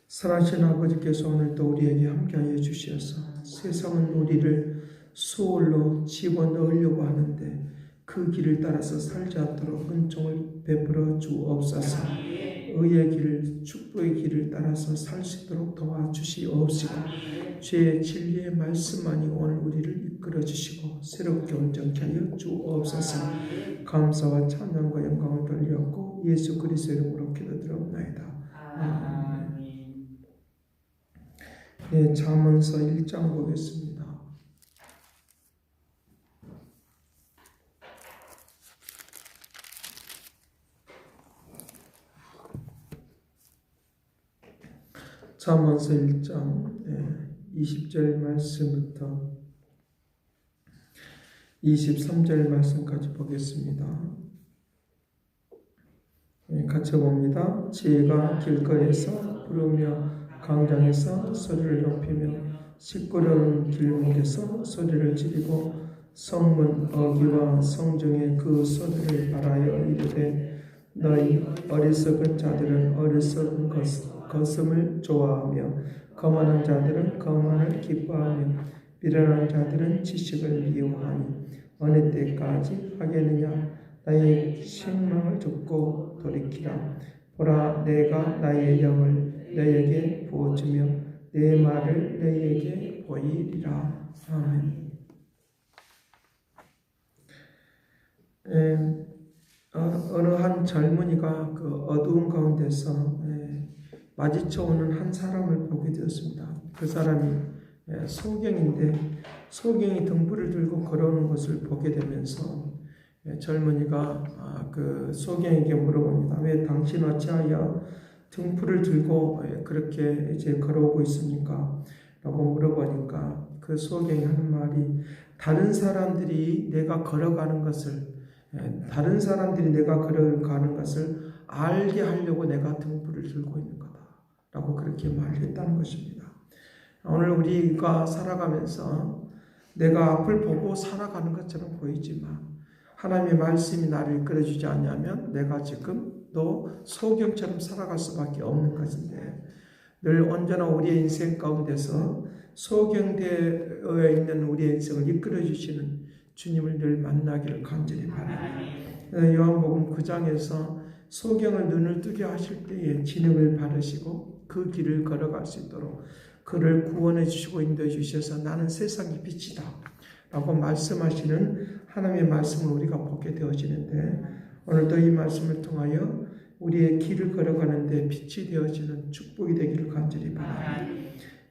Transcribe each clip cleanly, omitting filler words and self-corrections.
사랑하신 아버지께서 오늘도 우리에게 함께하여 주시어서 세상은 우리를 수월로 집어넣으려고 하는데 그 길을 따라서 살지 않도록 은총을 베풀어 주옵소서. 의의 길을, 축복의 길을 따라서 살 수 있도록 도와주시옵시고 주의 진리의 말씀만이 오늘 우리를 이끌어 주시고 새롭게 온전케 하여 주옵소서. 감사와 찬양과 영광을 돌리었고 예수 그리스도의 이름으로 기도드리옵나이다. 아멘. 네, 잠언서 1장 보겠습니다. 잠언서 1장 20절 말씀부터 23절 말씀까지 보겠습니다. 같이 봅니다. 지혜가 길거리에서 부르며 광장에서 소리를 높이며 시끄러운 길목에서 소리를 지르고 성문 어귀와 성중에 그 소리를 바라여 이르되 너희 어리석은 자들은 어리석은 거슴을 좋아하며 거만한 자들은 거만을 기뻐하며 미련한 자들은 지식을 미워하니 어느 때까지 하겠느냐. 나의 책망을 듣고 돌이키라. 보라, 내가 나의 영을 너에게 부어주며 내 말을 너에게 보이리라. 아멘. 어느 한 젊은이가 그 어두운 가운데서 마주쳐오는 한 사람을 보게 되었습니다. 그 사람이 소경인데 소경이 등불을 들고 걸어오는 것을 보게 되면서 젊은이가 그 소경에게 물어봅니다. 왜 당신 어찌하여 등불을 들고 그렇게 이제 걸어오고 있습니까? 라고 물어보니까 그 소경이 하는 말이 다른 사람들이 내가 걸어가는 것을 알게 하려고 내가 등불을 들고 있는 거다. 라고 그렇게 말했다는 것입니다. 오늘 우리가 살아가면서 내가 앞을 보고 살아가는 것처럼 보이지만 하나님의 말씀이 나를 이끌어주지 않냐면 내가 지금 또 소경처럼 살아갈 수밖에 없는 것인데 늘 언제나 우리의 인생 가운데서 소경되어 있는 우리의 인생을 이끌어주시는 주님을 늘 만나기를 간절히 바랍니다. 요한복음 9장에서 소경을 눈을 뜨게 하실 때에 진흙을 바르시고 그 길을 걸어갈 수 있도록 그를 구원해 주시고 인도해 주셔서 나는 세상의 빛이다 라고 말씀하시는 하나님의 말씀을 우리가 보게 되어지는데 오늘도 이 말씀을 통하여 우리의 길을 걸어가는데 빛이 되어지는 축복이 되기를 간절히 바랍니다.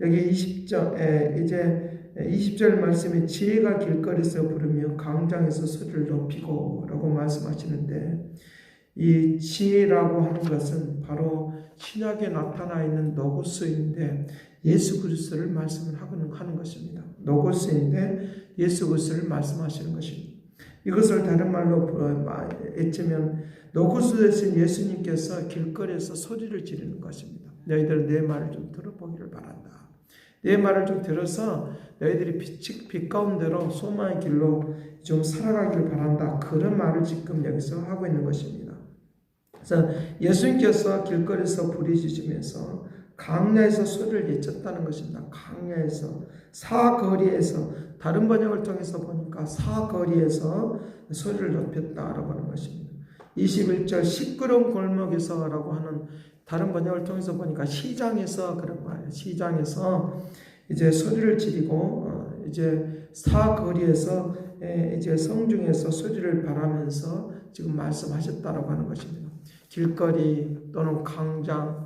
여기 20절 말씀에 지혜가 길거리에서 부르며 광장에서 소리를 높이고 라고 말씀하시는데 이 지혜라고 하는 것은 바로 신약에 나타나 있는 로고스인데 예수 그리스도를 말씀을 하는 것입니다. 로고스인데 예수 그리스도를 말씀하시는 것입니다. 이것을 다른 말로 에치면 로고스 대신 예수님께서 길거리에서 소리를 지르는 것입니다. 너희들 내 말을 좀 들어보기를 바란다. 내 말을 좀 들어서 너희들이 빛 가운데로 소망의 길로 좀 살아가기를 바란다. 그런 말을 지금 여기서 하고 있는 것입니다. 그래서 예수님께서 길거리에서 부르짖으면서 강야에서 소리를 외쳤다는 것입니다. 강야에서, 사거리에서, 다른 번역을 통해서 보니까 사거리에서 소리를 높였다라고 하는 것입니다. 21절 시끄러운 골목에서 라고 하는 다른 번역을 통해서 보니까 시장에서 그런 말이에요. 시장에서 이제 소리를 지르고 이제 사거리에서 이제 성중에서 소리를 바라면서 지금 말씀하셨다라고 하는 것입니다. 길거리 또는 광장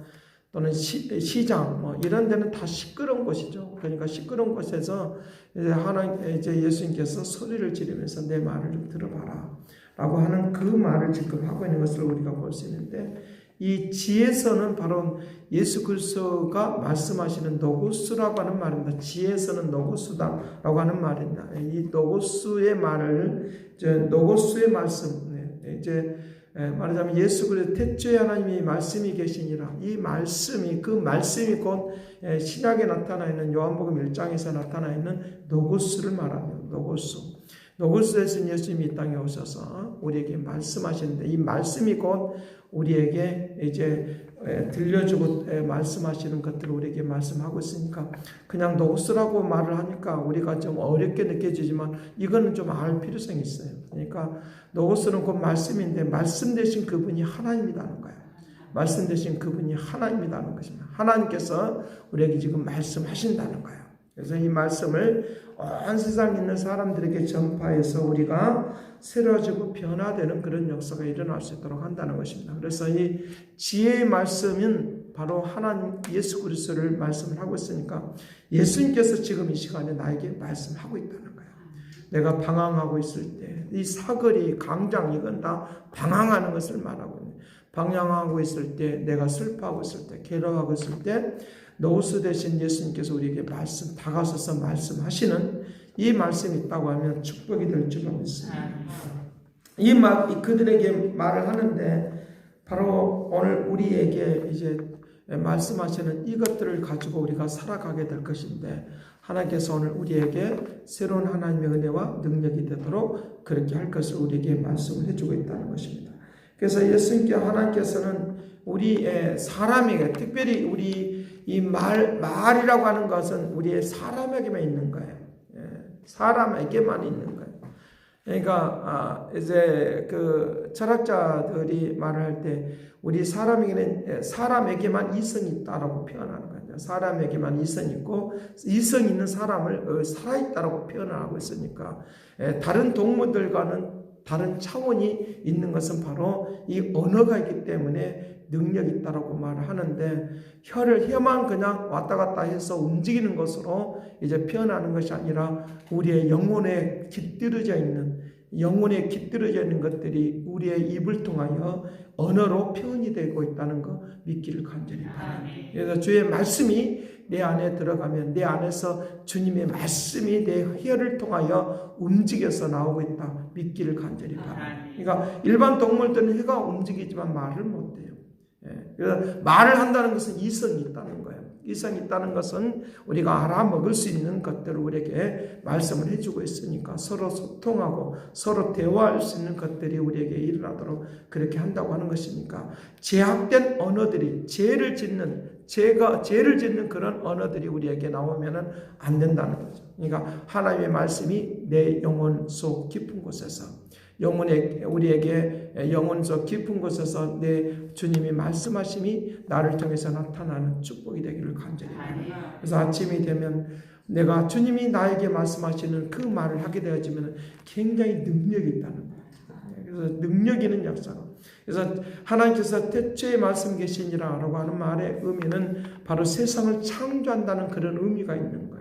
또는 시장 이런 데는 다 시끄러운 곳이죠. 그러니까 시끄러운 곳에서 이제 예수님께서 소리를 지르면서 내 말을 좀 들어봐라 라고 하는 그 말을 지금 하고 있는 것을 우리가 볼 수 있는데 이 지혜서는 바로 예수 그리스도가 말씀하시는 노고스라고 하는 말입니다. 지혜서는 노고스다라고 하는 말입니다. 이 노고스의 말을 노고스의 말씀 이제 말하자면 예수 그리스도 태초에 하나님이 말씀이 계시니라. 이 말씀이 그 말씀이 곧 신약에 나타나 있는 요한복음 1장에서 나타나 있는 노고스를 말합니다. 노고스 대신 예수님이 이 땅에 오셔서 우리에게 말씀하시는데 이 말씀이 곧 우리에게 이제 들려주고 말씀하시는 것들을 우리에게 말씀하고 있으니까 그냥 노스라고 말을 하니까 우리가 좀 어렵게 느껴지지만 이거는 좀 알 필요성이 있어요. 그러니까 노스는 곧 말씀인데 말씀 되신 그분이 하나님이라는 거예요. 말씀 되신 그분이 하나님이라는 것입니다. 하나님께서 우리에게 지금 말씀하신다는 거예요. 그래서 이 말씀을 온 세상에 있는 사람들에게 전파해서 우리가 새로워지고 변화되는 그런 역사가 일어날 수 있도록 한다는 것입니다. 그래서 이 지혜의 말씀은 바로 하나님 예수 그리스도를 말씀을 하고 있으니까 예수님께서 지금 이 시간에 나에게 말씀하고 있다는 거예요. 내가 방황하고 있을 때 이 사거리, 강장 이건 다 방황하는 것을 말하고 있는 방황하고 있을 때 내가 슬퍼하고 있을 때 괴로워하고 있을 때 노스 대신 예수님께서 우리에게 다가서서 말씀하시는 이 말씀이 있다고 하면 축복이 될 줄로 믿습니다. 그들에게 말을 하는데 바로 오늘 우리에게 이제 말씀하시는 이것들을 가지고 우리가 살아가게 될 것인데 하나님께서 오늘 우리에게 새로운 하나님의 은혜와 능력이 되도록 그렇게 할 것을 우리에게 말씀을 해주고 있다는 것입니다. 그래서 예수님께 하나님께서는 우리의 사람에게 특별히 우리 이 말이라고 하는 것은 우리의 사람에게만 있는 거예요. 사람에게만 있는 거예요. 그러니까 이제 그 철학자들이 말을 할 때 우리 사람에게만 이성이 있다라고 표현하는 거예요. 사람에게만 이성이 있고 이성 있는 사람을 살아있다라고 표현하고 있으니까 다른 동물들과는 다른 차원이 있는 것은 바로 이 언어가 있기 때문에 능력이 있다라고 말을 하는데 혀만 그냥 왔다 갔다 해서 움직이는 것으로 이제 표현하는 것이 아니라 우리의 영혼에 깃들어져 있는 것들이 우리의 입을 통하여 언어로 표현이 되고 있다는 거 믿기를 간절히 바랍니다. 그래서 주의 말씀이 내 안에 들어가면 내 안에서 주님의 말씀이 내 혀를 통하여 움직여서 나오고 있다 믿기를 간절히 바랍니다. 그러니까 일반 동물들은 혀가 움직이지만 말을 못해요. 그래서 말을 한다는 것은 이성이 있다는 거예요. 이성이 있다는 것은 우리가 알아먹을 수 있는 것들을 우리에게 말씀을 해주고 있으니까 서로 소통하고 서로 대화할 수 있는 것들이 우리에게 일어나도록 그렇게 한다고 하는 것이니까 제약된 언어들이 죄를 짓는 그런 언어들이 우리에게 나오면은 안 된다는 거죠. 그러니까 하나님의 말씀이 내 영혼 속 깊은 곳에서 우리에게 영혼 속 깊은 곳에서 내 주님이 말씀하심이 나를 통해서 나타나는 축복이 되기를 간절히 바랍니다. 그래서 아침이 되면 내가 주님이 나에게 말씀하시는 그 말을 하게 되어지면 굉장히 능력이 있다는 거예요. 그래서 능력 있는 역사가. 그래서 하나님께서 태초에 말씀 계시니라라고 하는 말의 의미는 바로 세상을 창조한다는 그런 의미가 있는 거예요.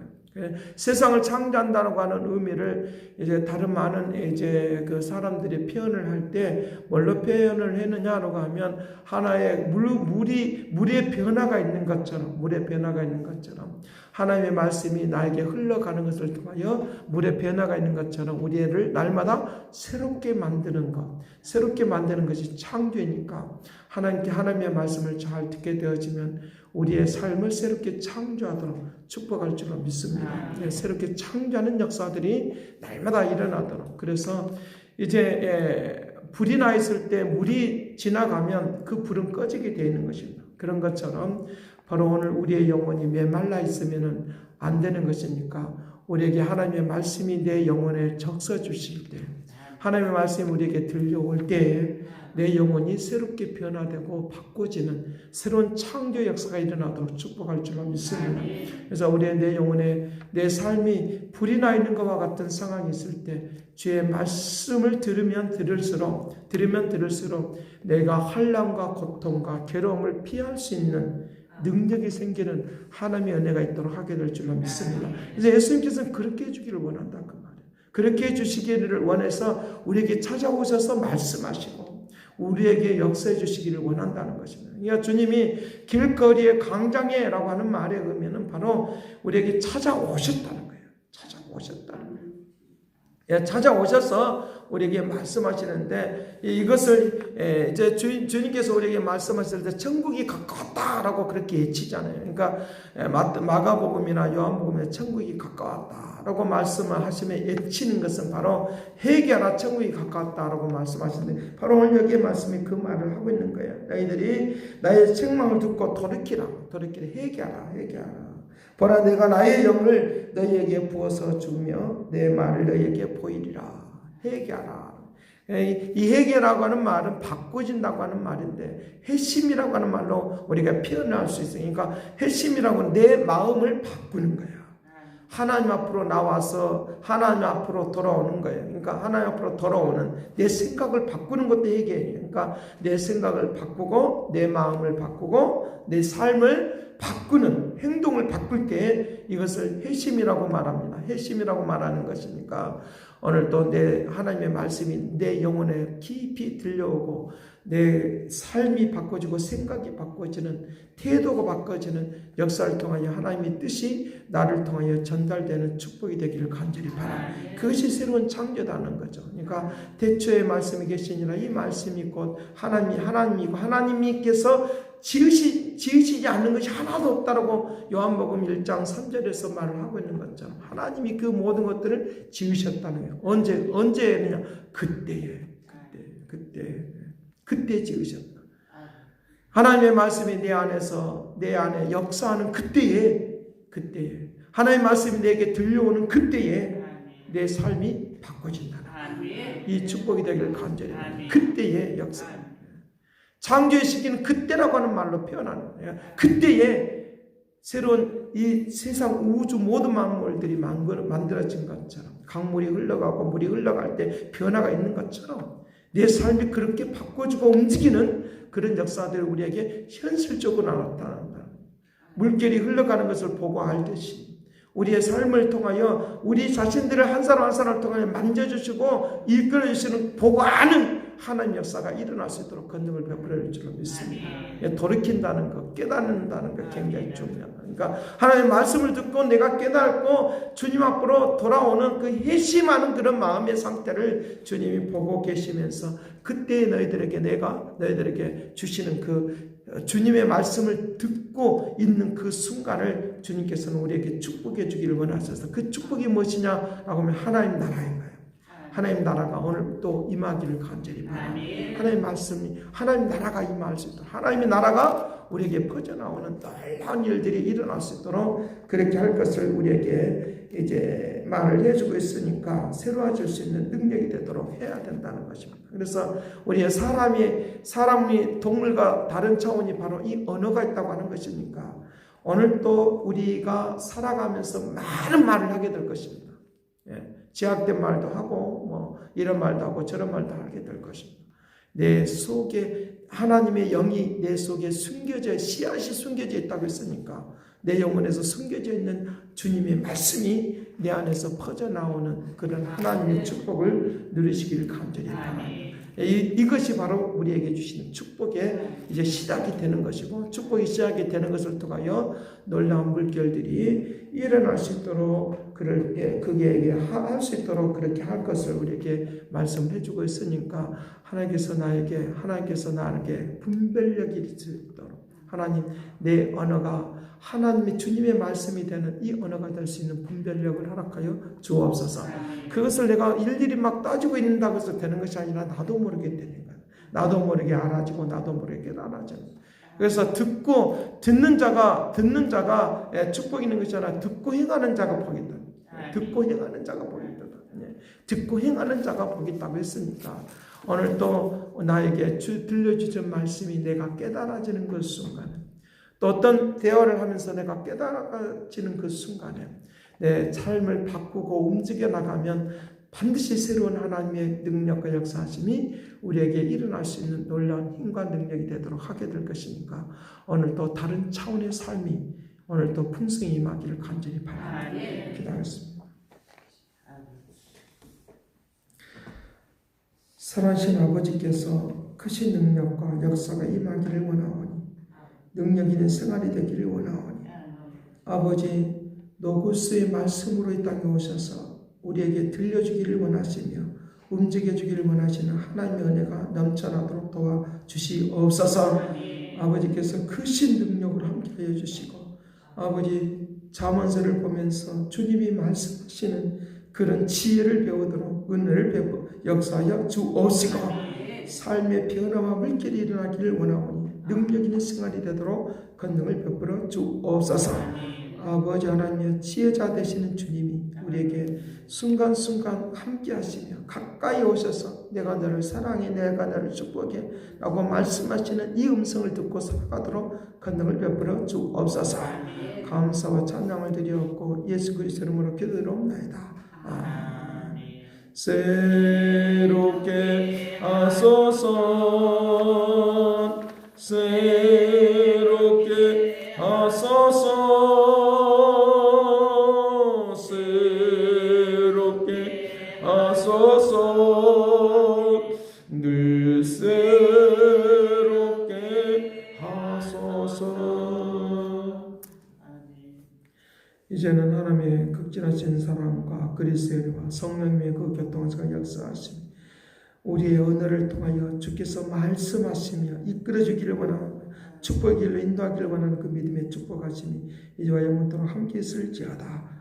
세상을 창조한다고 하는 의미를 이제 다른 많은 이제 그 사람들이 표현을 할 때 뭘로 표현을 했느냐라고 하면 하나의 물의 변화가 있는 것처럼 하나님의 말씀이 나에게 흘러가는 것을 통하여 물의 변화가 있는 것처럼 우리를 날마다 새롭게 만드는 것이 창조이니까 하나님의 말씀을 잘 듣게 되어지면 우리의 삶을 새롭게 창조하도록 축복할 줄로 믿습니다. 새롭게 창조하는 역사들이 날마다 일어나도록. 그래서 이제 불이 나 있을 때 물이 지나가면 그 불은 꺼지게 되어 있는 것입니다. 그런 것처럼 바로 오늘 우리의 영혼이 메말라 있으면 안 되는 것이니까 우리에게 하나님의 말씀이 내 영혼에 적셔 주실 때 하나님의 말씀이 우리에게 들려올 때에 내 영혼이 새롭게 변화되고 바꿔지는 새로운 창조 역사가 일어나도록 축복할 줄로 믿습니다. 그래서 우리의 내 영혼에 내 삶이 불이 나 있는 것과 같은 상황이 있을 때 주의 말씀을 들으면 들을수록 내가 환난과 고통과 괴로움을 피할 수 있는 능력이 생기는 하나님의 은혜가 있도록 하게 될 줄로 믿습니다. 그래서 예수님께서는 그렇게 해주기를 원한다 그 말이에요. 그렇게 해주시기를 원해서 우리에게 찾아오셔서 말씀하시고 우리에게 역사해 주시기를 원한다는 것입니다. 그러니까 주님이 길거리에 광장에라고 하는 말의 의미는 바로 우리에게 찾아오셨다는 거예요. 찾아오셔서 우리에게 말씀하시는데 이것을 이제 주님께서 우리에게 말씀하실 때 천국이 가까웠다라고 그렇게 외치잖아요. 그러니까 마가복음이나 요한복음에 천국이 가까웠다라고 말씀을 하시면 외치는 것은 바로 회개하라 천국이 가까웠다라고 말씀하시는데 바로 오늘 여기에 말씀이 그 말을 하고 있는 거예요. 너희들이 나의 책망을 듣고 돌이키라 회개하라. 보라 내가 나의 영을 너희에게 부어서 주며 내 말을 너희에게 보이리라. 회개하라. 이 회개라고 하는 말은 바꿔진다고 하는 말인데 회심이라고 하는 말로 우리가 표현할 수 있어요. 그러니까 회심이라고 내 마음을 바꾸는 거예요. 하나님 앞으로 나와서 하나님 앞으로 돌아오는 거예요. 그러니까 하나님 앞으로 돌아오는 내 생각을 바꾸는 것도 회개예요. 그러니까 내 생각을 바꾸고 내 마음을 바꾸고 내 삶을 바꾸는 행동을 바꿀 때 이것을 회심이라고 말합니다. 회심이라고 말하는 것이니까 오늘 또 내 하나님의 말씀이 내 영혼에 깊이 들려오고 내 삶이 바꿔지고 생각이 바꿔지는 태도가 바꿔지는 역사를 통하여 하나님의 뜻이 나를 통하여 전달되는 축복이 되기를 간절히 바랍니다. 그것이 새로운 창조다는 거죠. 그러니까 대초에 말씀이 계시니라 이 말씀이 곧 하나님이고 하나님께서 지으시지 않는 것이 하나도 없다라고 요한복음 1장 3절에서 말을 하고 있는 것처럼 하나님이 그 모든 것들을 지으셨다는 거예요. 언제냐? 그때 지으셨다. 하나님의 말씀이 내 안에 역사하는 그때에 하나님의 말씀이 내게 들려오는 그때에 내 삶이 바꿔진다는 거예요. 이 축복이 되기를 간절히 바랍니다. 그때의 역사. 창조의 시기는 그때라고 하는 말로 표현하는 거예요. 그때에 새로운 이 세상 우주 모든 만물들이 만들어진 것처럼 강물이 흘러가고 물이 흘러갈 때 변화가 있는 것처럼 내 삶이 그렇게 바꿔주고 움직이는 그런 역사들을 우리에게 현실적으로 나타난다. 물결이 흘러가는 것을 보고 알듯이 우리의 삶을 통하여 우리 자신들을 한 사람 한 사람을 통하여 만져주시고 이끌어주시는 보고 아는 하나님 역사가 일어날 수 있도록 권능을 베풀어 줄 줄 믿습니다. 돌이킨다는 것, 깨닫는다는 것 굉장히 중요합니다. 그러니까 하나님의 말씀을 듣고 내가 깨닫고 주님 앞으로 돌아오는 그 회심하는 그런 마음의 상태를 주님이 보고 계시면서 그때 너희들에게 주시는 그 주님의 말씀을 듣고 있는 그 순간을 주님께서는 우리에게 축복해 주기를 원하셔서 그 축복이 무엇이냐라고 하면 하나님 나라인 거예요. 하나님 나라가 오늘 또 임하기를 간절히 바랍니다. 하나님 말씀이 하나님 나라가 임할 수 있도록 하나님의 나라가 우리에게 퍼져나오는 놀라운 일들이 일어날 수 있도록 그렇게 할 것을 우리에게 이제 말을 해주고 있으니까 새로워질 수 있는 능력이 되도록 해야 된다는 것입니다. 그래서 우리의 사람이 동물과 다른 차원이 바로 이 언어가 있다고 하는 것이니까 오늘 또 우리가 살아가면서 많은 말을 하게 될 것입니다. 제약된 말도 하고 뭐 이런 말도 하고 저런 말도 하게 될 것입니다. 내 속에 하나님의 영이 내 속에 씨앗이 숨겨져 있다고 했으니까 내 영혼에서 숨겨져 있는 주님의 말씀이 내 안에서 퍼져나오는 그런 하나님의 축복을 누리시길 간절히 바랍니다. 이것이 바로 우리에게 주시는 축복의 이제 시작이 되는 것이고 축복이 시작이 되는 것을 통하여 놀라운 물결들이 일어날 수 있도록 그에게 할 수 있도록 그렇게 할 것을 우리에게 말씀해 주고 있으니까 하나님께서 나에게 분별력이 있도록 하나님 내 언어가 하나님의 주님의 말씀이 되는 이 언어가 될 수 있는 분별력을 허락하여 주옵소서. 그것을 내가 일일이 막 따지고 있는다고 해서 되는 것이 아니라 나도 모르게 되는 거예요. 나도 모르게 알아지고 나도 모르게 깨달아져요. 그래서 듣는 자가 축복이 있는 것이 아니라 듣고 행하는 자가 복이 있다. 듣고 행하는 자가 복이 있다. 듣고 행하는 자가 복이 있다고 했으니까 오늘 또 나에게 들려주신 말씀이 내가 깨달아지는 그 순간에 또 어떤 대화를 하면서 내가 깨달아지는 그 순간에 내 삶을 바꾸고 움직여 나가면 반드시 새로운 하나님의 능력과 역사하심이 우리에게 일어날 수 있는 놀라운 힘과 능력이 되도록 하게 될 것이니까 오늘 또 다른 차원의 삶이 오늘 또 풍성히 임하기를 간절히 바랍니다. 기도하겠습니다. 살아계신 아버지께서 크신 능력과 역사가 임하기를 원하오니 능력 있는 생활이 되기를 원하오니 아버지 노구스의 말씀으로 이 땅에 오셔서 우리에게 들려주기를 원하시며 움직여 주기를 원하시는 하나님의 은혜가 넘쳐나도록 도와주시옵소서. 아버지께서 크신 능력으로 함께하여 주시고 아버지 잠언서를 보면서 주님이 말씀하시는 그런 지혜를 배우도록 은혜를 역사하여 주옵시고 삶의 변화와 물결이 일어나기를 원하오니 능력 있는 생활이 되도록 권능을 베풀어 주옵소서. 아버지 하나님의 지혜자 되시는 주님이 우리에게 순간순간 함께 하시며 가까이 오셔서 내가 너를 사랑해 내가 너를 축복해 라고 말씀하시는 이 음성을 듣고 살아가도록 권능을 베풀어 주옵소서. 감사와 찬양을 드리옵고 예수 그리스도 이름으로 기도드리옵나이다. 아멘. 새롭게 하소서 새롭게 하소서 새롭게 하소서 늘 새롭게 하소서. 이제는 하나님의 극진하신 사랑과 그리스도의 은혜와 성령님의 그 교통하시고 역사하심 우리의 언어를 통하여 주께서 말씀하시며 이끌어주기를 원하는 축복의 길로 인도하기를 원하는 그 믿음의 축복하심이 이제와 영원토록 함께 있을지어다.